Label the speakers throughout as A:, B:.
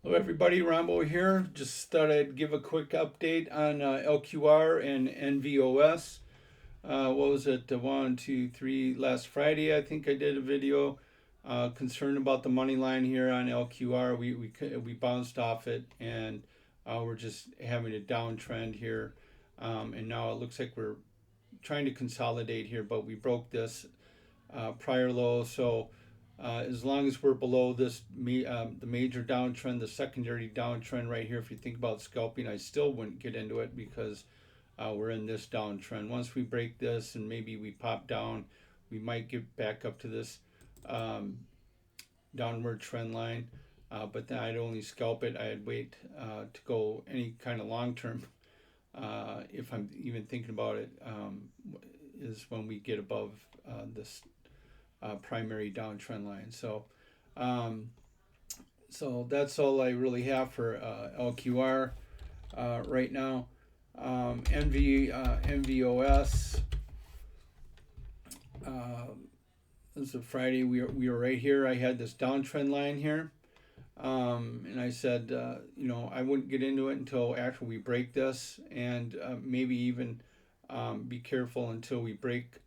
A: Hello, everybody. Rambo here. Just thought I'd give a quick update on LQR and NVOS. What was it? One, two, three. Last Friday, I think I did a video concerned about the money line here on LQR. We bounced off it, and we're just having a downtrend here. And now it looks like we're trying to consolidate here, but we broke this prior low. So as long as we're below this, the major downtrend, the secondary downtrend right here, if you think about scalping, I still wouldn't get into it because we're in this downtrend. Once we break this and maybe we pop down, we might get back up to this downward trend line. But then I'd only scalp it. I'd wait to go any kind of long term. If I'm even thinking about it, is when we get above this primary downtrend line. So that's all I really have for LQR right now. NVOS. This is a Friday. We were right here. I had this downtrend line here, and I said, I wouldn't get into it until after we break this, and maybe even be careful until we break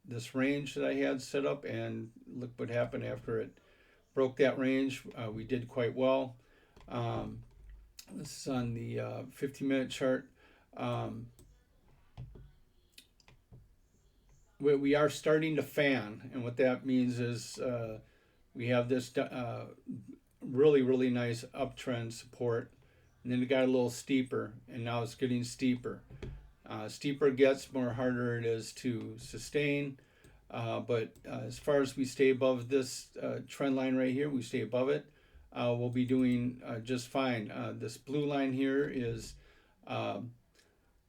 A: this range that I had set up. And look what happened after it broke that range. We did quite well. This is on the 50-minute chart. We are starting to fan, and what that means is we have this really nice uptrend support, and then it got a little steeper, and now it's getting steeper. Steeper it gets, more harder it is to sustain. But as far as we stay above this trend line right here, we stay above it, we'll be doing just fine. This blue line here is the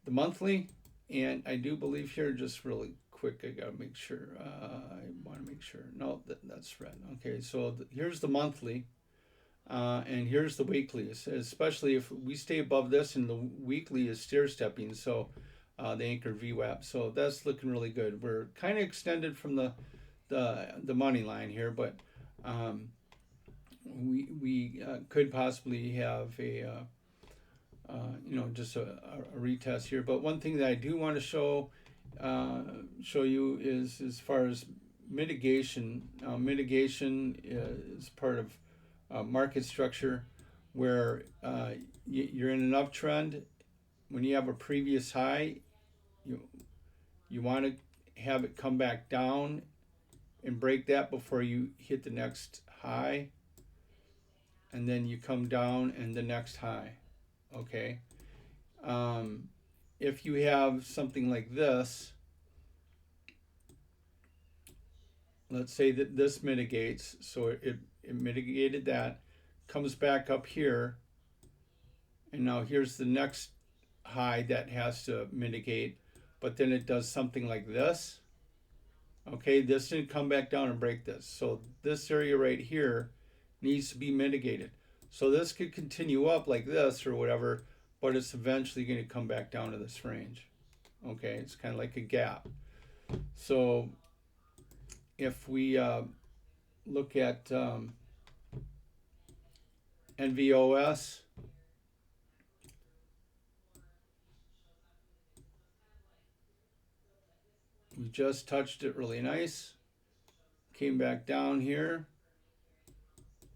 A: monthly, and I do believe here, just really quick, I gotta make sure. I want to make sure. No, that's red. Okay, so here's the monthly, and here's the weekly. Especially if we stay above this, and the weekly is stair stepping. So the anchor VWAP. So that's looking really good. We're kind of extended from the money line here, but we could possibly have a just a retest here. But one thing that I do want to show you is as far as mitigation. Mitigation is part of market structure, where you're in an uptrend. When you have a previous high, you want to have it come back down and break that before you hit the next high, and then you come down and the next high. Okay. If you have something like this, let's say that this mitigates, so it mitigated that, comes back up here, and now here's the next high that has to mitigate, but then it does something like this. Okay, this didn't come back down and break this, so this area right here needs to be mitigated. So this could continue up like this or whatever, but it's eventually going to come back down to this range. Okay, it's kind of like a gap. So if we look at NVOS, we just touched it really nice, came back down here,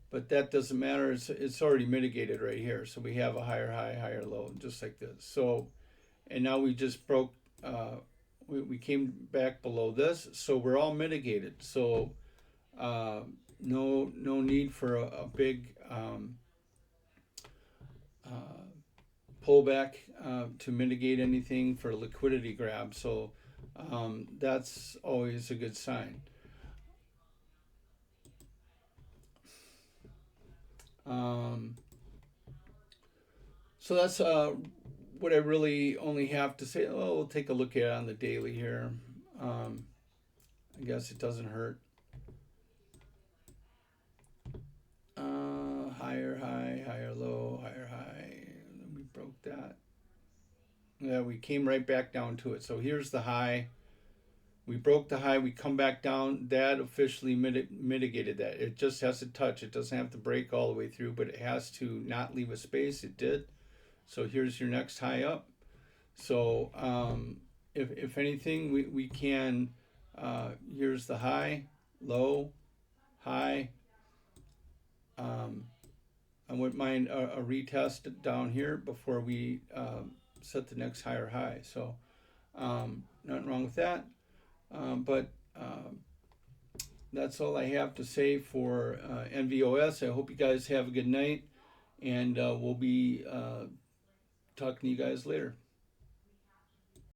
A: but that doesn't matter. It's already mitigated right here. So we have a higher high, higher low, just like this. So, and now we just broke, we came back below this, so we're all mitigated. So no need for a big pullback to mitigate anything for liquidity grab. So that's always a good sign. So that's what I really only have to say. Oh, we'll take a look at it on the daily here. I guess it doesn't hurt. Higher high, higher low, higher high. We broke that. Yeah, we came right back down to it. So here's the high. We broke the high, we come back down, that officially mitigated that. It just has to touch, it doesn't have to break all the way through, but it has to not leave a space. It did. So here's your next high up. So if anything, we can, here's the high, low, high. I wouldn't mind a retest down here before we set the next higher high. So nothing wrong with that. But that's all I have to say for NVOS. I hope you guys have a good night, and we'll be talking to you guys later.